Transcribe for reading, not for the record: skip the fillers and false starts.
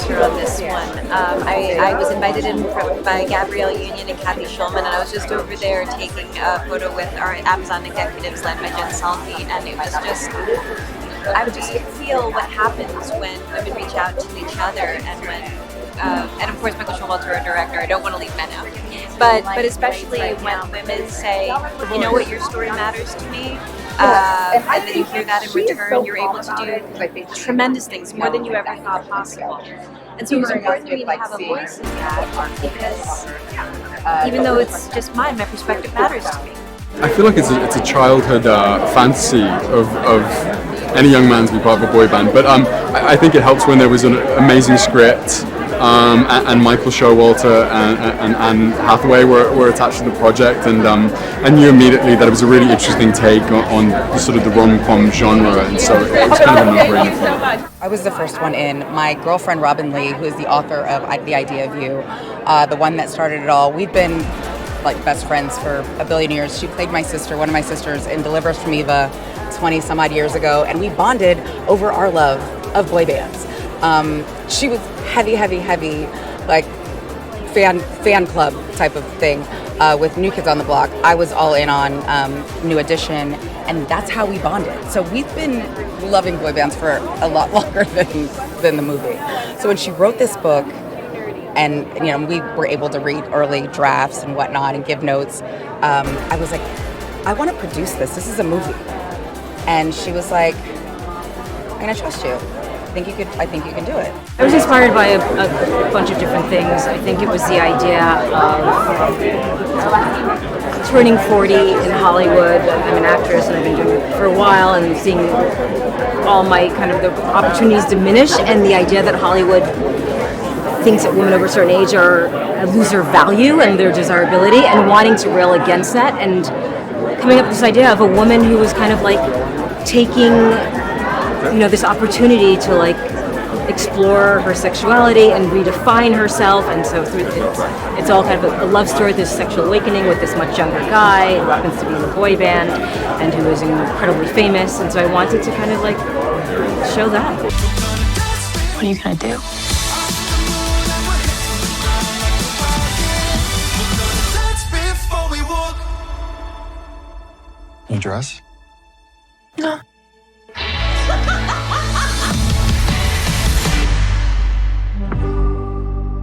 co-producer on this one. I was invited in by Gabrielle Union and Kathy Schulman, and I was just over there taking a photo with our Amazon executives led by Jen Salke, and it was just, I would just feel what happens when women reach out to each other, and when, and of course Michael Showalter, our director, I don't want to leave men out, but especially when women say, you know what, your story matters to me, and then you hear that in return, you're able to do tremendous things, more than you ever thought possible. And so it was important to me to have a voice in that, because even though it's just mine, my perspective matters to me. I feel like it's a childhood fantasy of any young man to be part of a boy band, but I think it helps when there was an amazing script, and Michael Showalter and Hathaway were attached to the project, and I knew immediately that it was a really interesting take on the sort of the rom-com genre, and so it was kind of a no-brainer for me. I was the first one in. My girlfriend Robinne, who is the author of The Idea of You, the one that started it all, we've been like best friends for a billion years. She played my sister, one of my sisters, in Deliver Us from Eva 20 some odd years ago, and we bonded over our love of boy bands. She was heavy, like fan club type of thing with New Kids on the Block. I was all in on New Edition, and that's how we bonded. So we've been loving boy bands for a lot longer than the movie. So when she wrote this book, and we were able to read early drafts and whatnot and give notes, I was like, I want to produce this. This is a movie. And she was like, I'm gonna trust you. I think you can do it. I was inspired by a bunch of different things. I think it was the idea of turning 40 in Hollywood. I'm an actress and I've been doing it for a while, and seeing all my kind of the opportunities diminish, and the idea that Hollywood thinks that women over a certain age lose their value and their desirability, and wanting to rail against that, and coming up with this idea of a woman who was kind of like taking this opportunity to like explore her sexuality and redefine herself, and so through it's all kind of a love story, this sexual awakening with this much younger guy who happens to be in a boy band and who is incredibly famous, and so I wanted to kind of like show that. What are you gonna do? You dress?